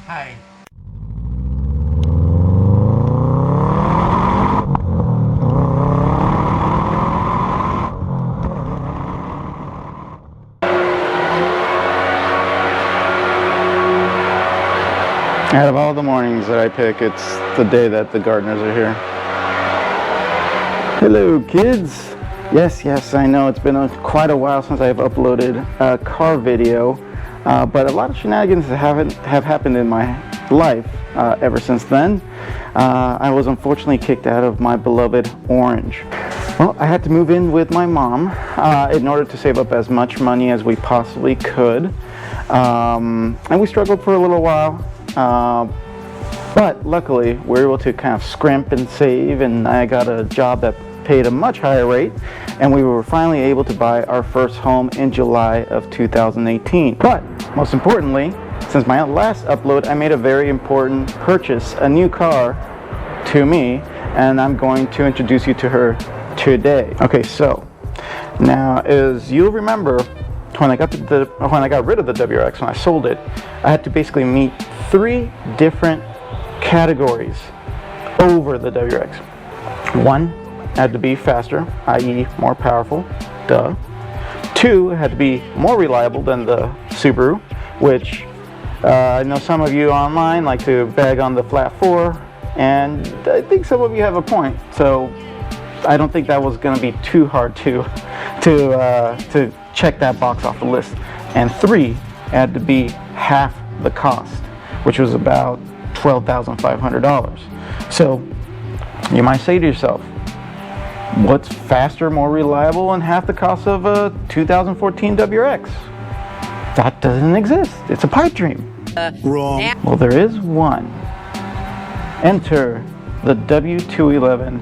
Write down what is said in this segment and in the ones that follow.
Hi. Out of all the mornings that I pick, it's the day that the gardeners are here. Hello kids! Yes, I know it's been quite a while since I've uploaded a car video, but a lot of shenanigans have happened in my life ever since then. I was unfortunately kicked out of my beloved Orange. Well, I had to move in with my mom in order to save up as much money as we possibly could, and we struggled for a little while. But luckily we were able to kind of scrimp and save, and I got a job that paid a much higher rate, and we were finally able to buy our first home in July of 2018. But most importantly, since my last upload, I made a very important purchase, a new car to me, and I'm going to introduce you to her today. Okay, so now as you'll remember, when I got rid of the WRX, when I sold it, I had to basically meet 3 different categories over the WRX. 1, had to be faster, i.e. more powerful, duh. 2, had to be more reliable than the Subaru, which I know some of you online like to bag on the flat 4, and I think some of you have a point, so I don't think that was going to be too hard to check that box off the list. And 3, had to be half the cost, which was about $12,500. So you might say to yourself, what's faster, more reliable, and half the cost of a 2014 WRX? That doesn't exist. It's a pipe dream. Wrong. Well, there is one. Enter the W211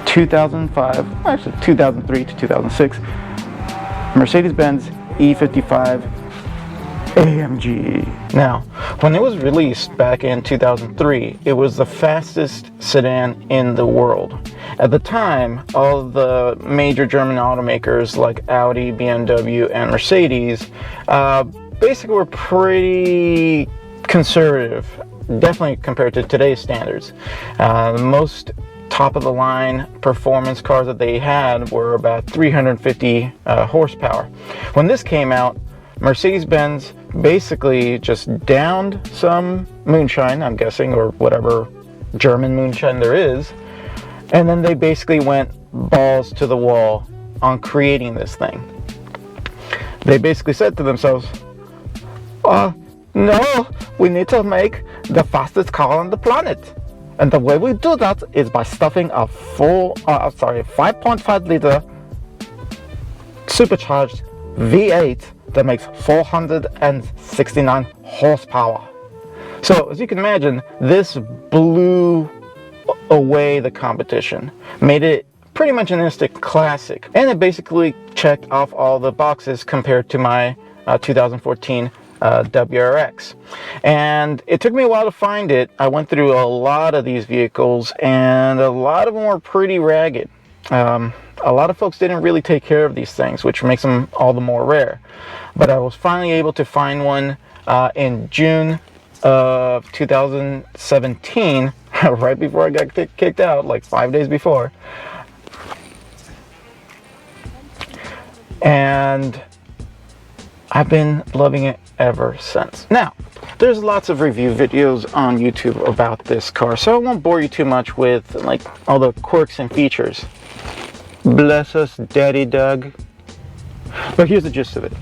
2005, actually 2003 to 2006 Mercedes-Benz E55 AMG. Now, when it was released back in 2003, it was the fastest sedan in the world. At the time, all of the major German automakers like Audi, BMW, and Mercedes basically were pretty conservative, definitely compared to today's standards. Most top-of-the-line performance cars that they had were about 350 horsepower. When this came out, Mercedes-Benz basically just downed some moonshine, I'm guessing, or whatever German moonshine there is, and then they basically went balls to the wall on creating this thing. They basically said to themselves, no, we need to make the fastest car on the planet. And the way we do that is by stuffing a 5.5 liter supercharged V8 that makes 469 horsepower. So as you can imagine, this blew away the competition, made it pretty much an instant classic, and it basically checked off all the boxes compared to my 2014 WRX. And it took me a while to find it. I went through a lot of these vehicles, and a lot of them were pretty ragged. A lot of folks didn't really take care of these things, which makes them all the more rare. But I was finally able to find one in June of 2017, right before I got kicked out, like 5 days before. And I've been loving it ever since. Now, there's lots of review videos on YouTube about this car, so I won't bore you too much with like all the quirks and features. Bless us, Daddy Doug. But here's the gist of it.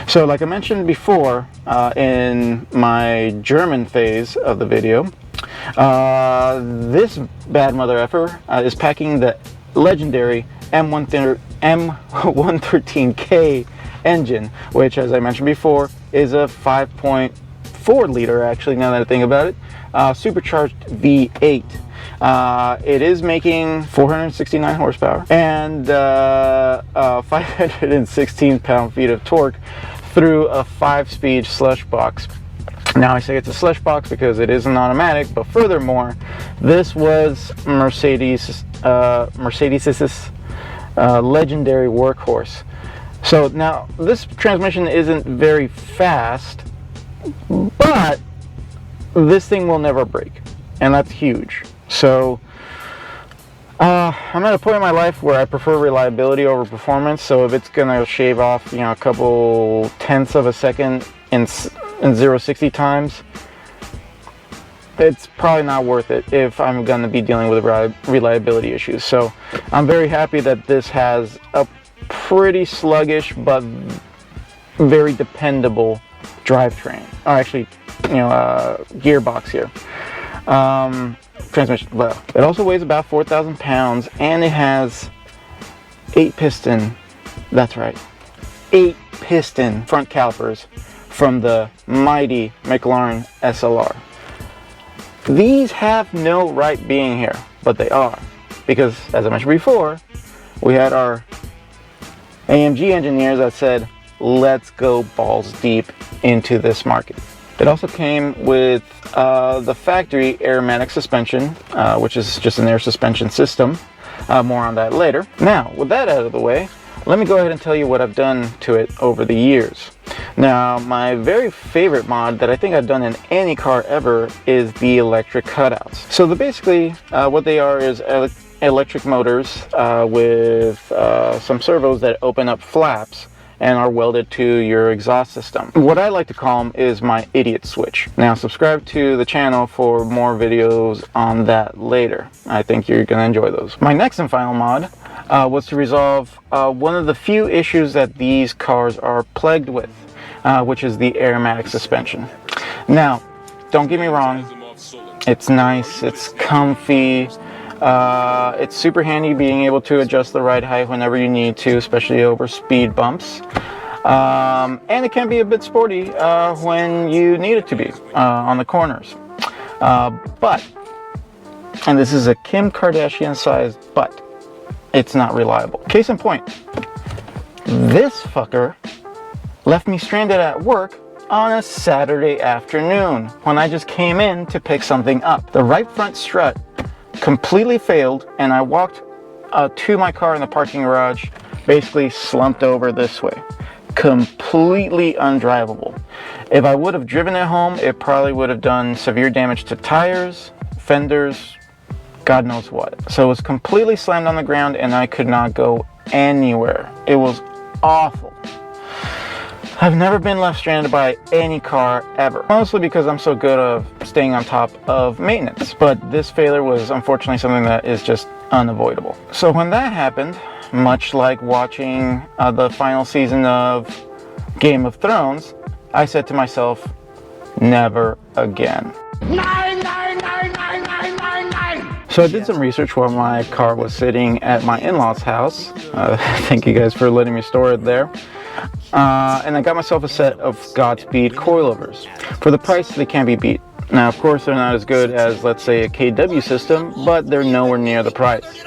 So like I mentioned before in my German phase of the video, this bad mother effer is packing the legendary M113k engine, which, as I mentioned before, is a 5.4 liter, actually, now that I think about it, supercharged V8. It is making 469 horsepower and 516 pound-feet of torque through a 5-speed slush box. Now I say it's a slush box because it is an automatic, but furthermore, this was Mercedes's legendary workhorse. So now this transmission isn't very fast, but this thing will never break, and that's huge. So I'm at a point in my life where I prefer reliability over performance. So if it's gonna shave off, you know, a couple tenths of a second in 0-60 times, it's probably not worth it if I'm gonna be dealing with reliability issues. So I'm very happy that this has a pretty sluggish but very dependable drivetrain, or actually, you know, gearbox here. Transmission, well, it also weighs about 4,000 pounds, and it has 8-piston, that's right, 8-piston front calipers from the mighty McLaren SLR. These have no right being here, but they are, because as I mentioned before, we had our AMG engineers that said, let's go balls deep into this market. It also came with the factory Aromatic Suspension, which is just an air suspension system. More on that later. Now, with that out of the way, let me go ahead and tell you what I've done to it over the years. Now, my very favorite mod that I think I've done in any car ever is the electric cutouts. So basically, what they are is electric motors with some servos that open up flaps and are welded to your exhaust system. What I like to call them is my idiot switch. Now, subscribe to the channel for more videos on that later. I think you're gonna enjoy those. My next and final mod was to resolve one of the few issues that these cars are plagued with, which is the aromatic suspension. Now, don't get me wrong, it's nice, it's comfy, it's super handy being able to adjust the ride height whenever you need to, especially over speed bumps. And it can be a bit sporty when you need it to be on the corners. But, and this is a Kim Kardashian sized but, it's not reliable. Case in point, this fucker left me stranded at work on a Saturday afternoon when I just came in to pick something up. The right front strut completely failed, and I walked to my car in the parking garage, basically slumped over this way. Completely undrivable. If I would have driven it home, it probably would have done severe damage to tires, fenders, God knows what. So it was completely slammed on the ground, and I could not go anywhere. It was awful. I've never been left stranded by any car ever, mostly because I'm so good at staying on top of maintenance. But this failure was unfortunately something that is just unavoidable. So when that happened, much like watching the final season of Game of Thrones, I said to myself, never again. So I did some research while my car was sitting at my in-laws' house. Thank you guys for letting me store it there. And I got myself a set of Godspeed coilovers. For the price, they can't be beat. Now, of course, they're not as good as, let's say, a KW system, but they're nowhere near the price.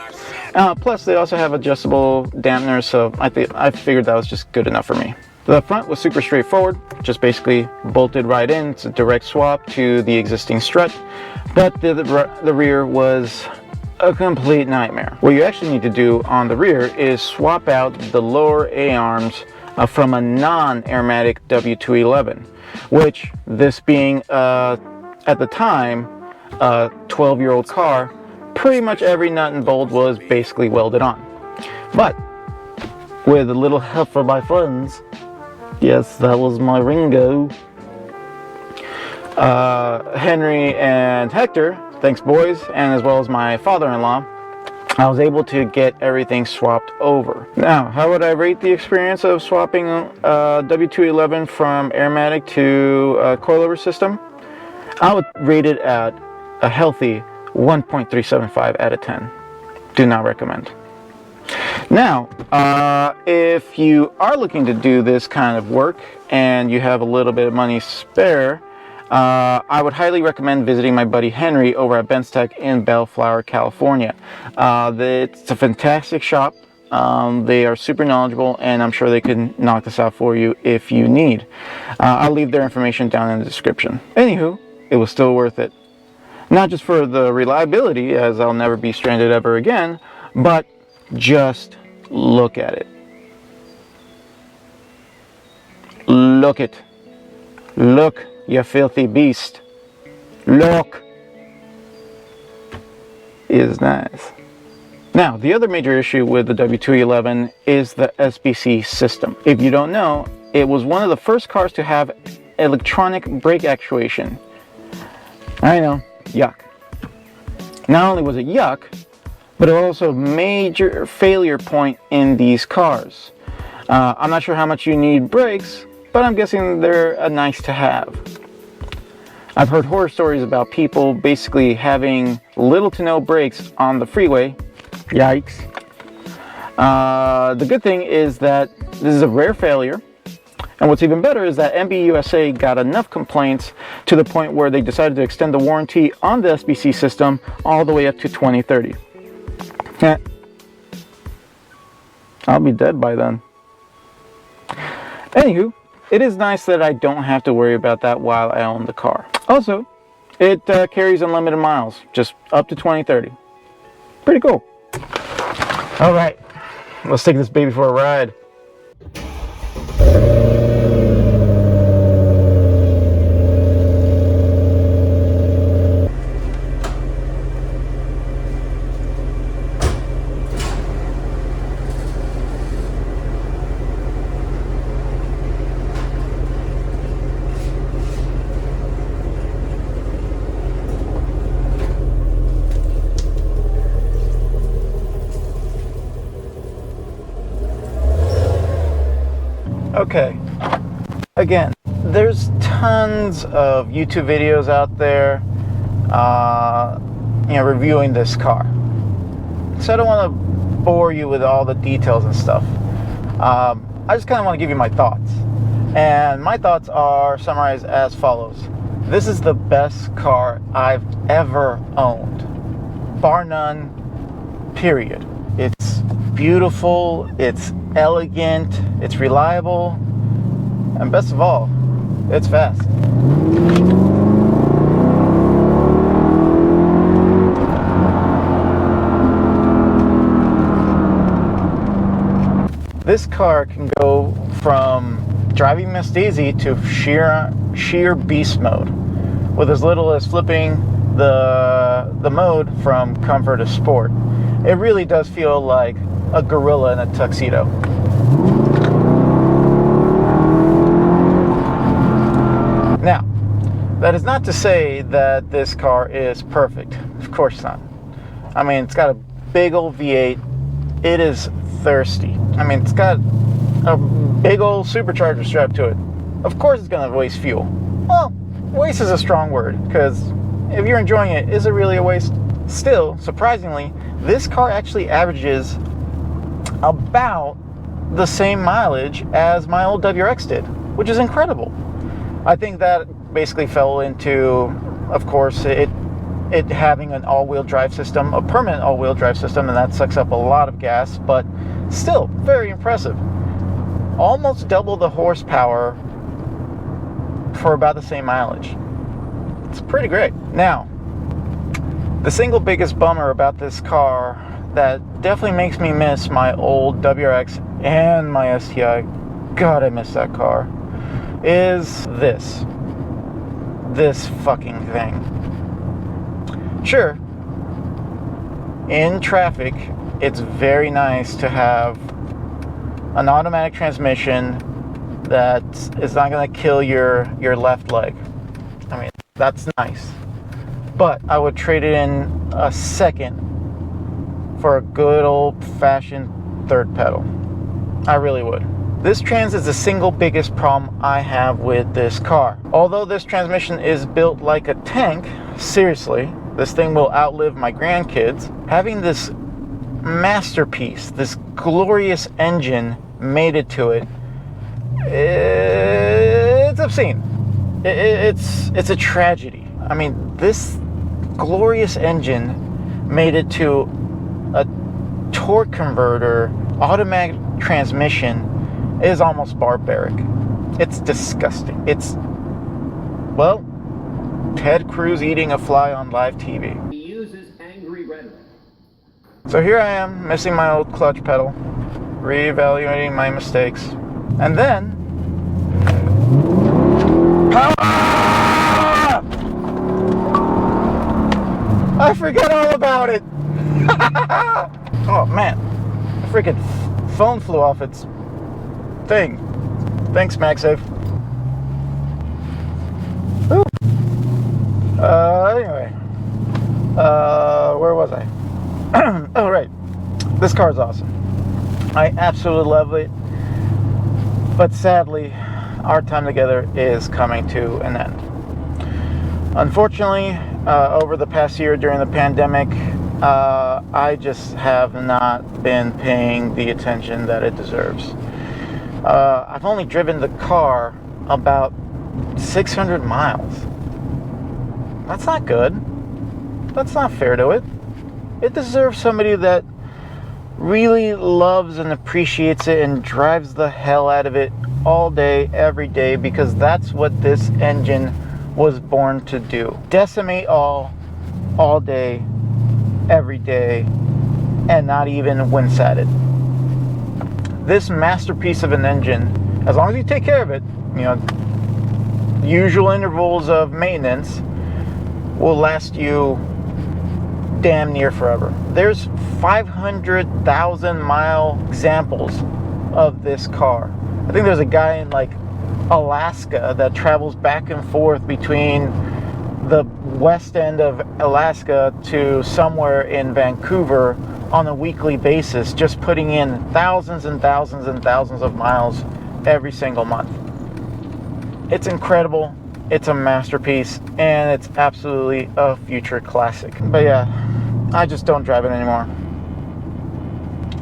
Plus, they also have adjustable dampeners, so I figured that was just good enough for me. The front was super straightforward, just basically bolted right in. It's a direct swap to the existing strut, but the rear was a complete nightmare. What you actually need to do on the rear is swap out the lower A-arms from a non-aromatic W211, which, this being at the time a 12-year-old car, pretty much every nut and bolt was basically welded on. But with a little help from my friends, yes, that was my Ringo, Henry and Hector, thanks boys, and as well as my father-in-law, I was able to get everything swapped over. Now, how would I rate the experience of swapping W211 from aromatic to a coilover system? I would rate it at a healthy 1.375 out of 10. Do not recommend. Now, if you are looking to do this kind of work and you have a little bit of money spare, I would highly recommend visiting my buddy Henry over at BENZTEC in Bellflower, California. It's a fantastic shop. They are super knowledgeable, and I'm sure they can knock this out for you if you need. I'll leave their information down in the description. Anywho, it was still worth it. Not just for the reliability, as I'll never be stranded ever again, but just look at it. Look it. Look, you filthy beast. Look. Is nice. Now, the other major issue with the W211 is the SBC system. If you don't know, it was one of the first cars to have electronic brake actuation. I know, yuck. Not only was it yuck, but it was also a major failure point in these cars. I'm not sure how much you need brakes, but I'm guessing they're a nice to have. I've heard horror stories about people basically having little to no brakes on the freeway. Yikes. The good thing is that this is a rare failure. And what's even better is that MB USA got enough complaints to the point where they decided to extend the warranty on the SBC system all the way up to 2030. I'll be dead by then. Anywho, it is nice that I don't have to worry about that while I own the car. Also, it carries unlimited miles, just up to 2030. Pretty cool. All right, let's take this baby for a ride. Okay, again, there's tons of YouTube videos out there, reviewing this car. So I don't want to bore you with all the details and stuff. I just kind of want to give you my thoughts. And my thoughts are summarized as follows. This is the best car I've ever owned. Bar none, period. It's beautiful, it's elegant, it's reliable, and best of all, it's fast. This car can go from driving Miss Daisy to sheer beast mode, with as little as flipping the mode from comfort to sport. It really does feel like a gorilla in a tuxedo. Now, that is not to say that this car is perfect. Of course not. I mean, it's got a big old V8. It is thirsty. I mean, it's got a big old supercharger strapped to it. Of course it's going to waste fuel. Well, waste is a strong word, because if you're enjoying it, is it really a waste? Still, surprisingly, this car actually averages about the same mileage as my old WRX did, which is incredible. I think that basically fell into, of course, it having an all-wheel drive system, a permanent all-wheel drive system, and that sucks up a lot of gas, but still very impressive. Almost double the horsepower for about the same mileage. It's pretty great. Now, the single biggest bummer about this car that definitely makes me miss my old WRX and my STI, God, I miss that car, is this fucking thing. Sure, in traffic, it's very nice to have an automatic transmission that is not going to kill your left leg. I mean, that's nice. But I would trade it in a second for a good old-fashioned third pedal. I really would. This trans is the single biggest problem I have with this car. Although this transmission is built like a tank, seriously, this thing will outlive my grandkids. Having this masterpiece, this glorious engine mated to it, it's obscene. It's a tragedy. I mean, this glorious engine mated to a torque converter automatic transmission is almost barbaric. It's disgusting. It's, well, Ted Cruz eating a fly on live TV. He uses angry rhetoric. So here I am, missing my old clutch pedal, reevaluating my mistakes, and then power! I forget all about it. Oh man, the freaking phone flew off its thing. Thanks, MagSafe. Whew. Anyway, where was I? Oh right, this car is awesome. I absolutely love it, but sadly, our time together is coming to an end. Unfortunately, over the past year during the pandemic, I just have not been paying the attention that it deserves. I've only driven the car about 600 miles. That's not good. That's not fair to it. It deserves somebody that really loves and appreciates it and drives the hell out of it all day, every day, because that's what this engine was born to do. Decimate all day, every day, and not even wince at it. This masterpiece of an engine, as long as you take care of it, you know, usual intervals of maintenance, will last you damn near forever. There's 500,000 mile examples of this car. I think there's a guy in like Alaska that travels back and forth between the west end of Alaska to somewhere in Vancouver on a weekly basis, just putting in thousands and thousands and thousands of miles every single month. It's incredible. It's a masterpiece, and it's absolutely a future classic. But yeah, I just don't drive it anymore.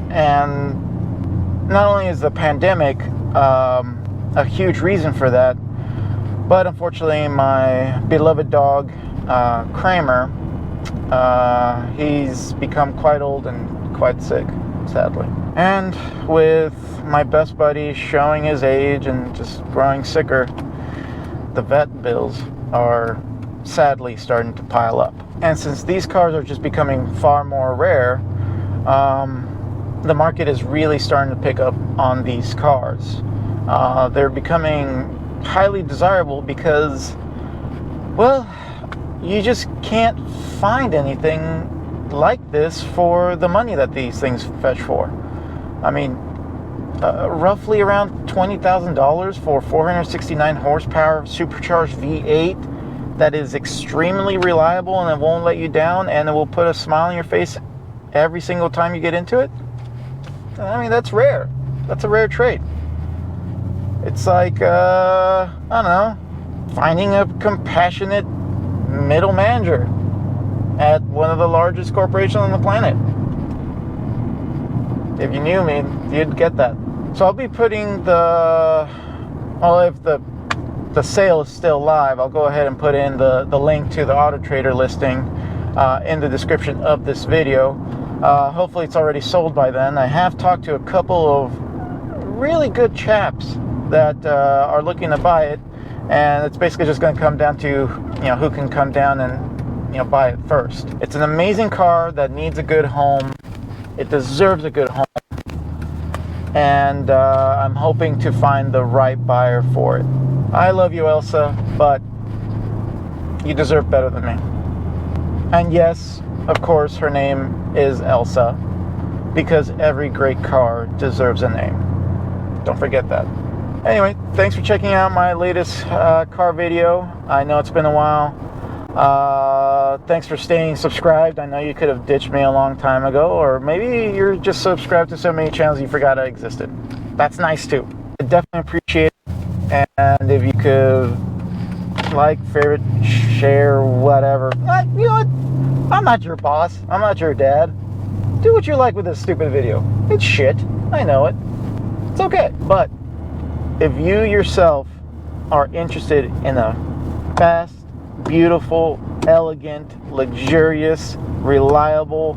And not only is the pandemic a huge reason for that, but unfortunately my beloved dog, Kramer, he's become quite old and quite sick, sadly. And with my best buddy showing his age and just growing sicker, the vet bills are sadly starting to pile up. And since these cars are just becoming far more rare, the market is really starting to pick up on these cars. They're becoming highly desirable because, well, you just can't find anything like this for the money that these things fetch for. I mean, roughly around $20,000 for 469 horsepower supercharged V8 that is extremely reliable and it won't let you down, and it will put a smile on your face every single time you get into it. I mean, that's rare. That's a rare trait. It's like, I don't know, finding a compassionate middle manager at one of the largest corporations on the planet. If you knew me, you'd get that. So I'll be putting if the sale is still live, I'll go ahead and put in the link to the Auto Trader listing in the description of this video. Hopefully it's already sold by then. I have talked to a couple of really good chaps that are looking to buy it, and it's basically just going to come down to, you know, who can come down and, you know, buy it first. It's an amazing car that needs a good home. It deserves a good home, and I'm hoping to find the right buyer for it. I love you, Elsa, but you deserve better than me. And yes, of course, her name is Elsa, because every great car deserves a name. Don't forget that. Anyway, thanks for checking out my latest car video. I know it's been a while. Thanks for staying subscribed. I know you could have ditched me a long time ago, or maybe you're just subscribed to so many channels you forgot I existed. That's nice too. I definitely appreciate it. And if you could like, favorite, share, whatever. You know what? I'm not your boss. I'm not your dad. Do what you like with this stupid video. It's shit. I know it. It's okay. But if you yourself are interested in a fast, beautiful, elegant, luxurious, reliable,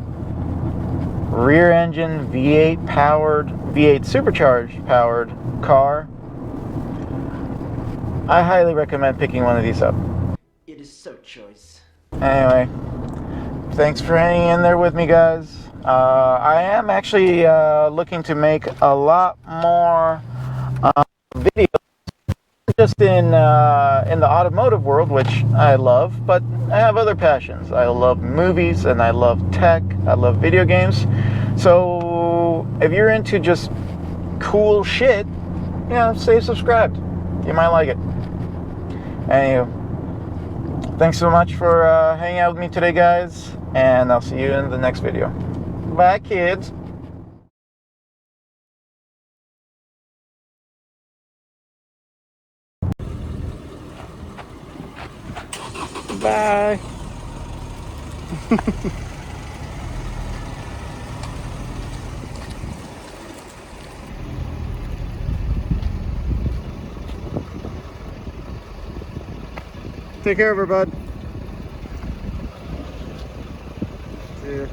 rear engine, V8 powered, V8 supercharged powered car, I highly recommend picking one of these up. It is so choice. Anyway, thanks for hanging in there with me, guys. I am actually looking to make a lot more videos just in the automotive world, which I love, but I have other passions. I love movies and I love tech. I love video games. So if you're into just cool shit, yeah, stay subscribed. You might like it. Anywho, thanks so much for hanging out with me today, guys, and I'll see you in the next video. Bye, kids. Bye. Take care of her, bud. See ya.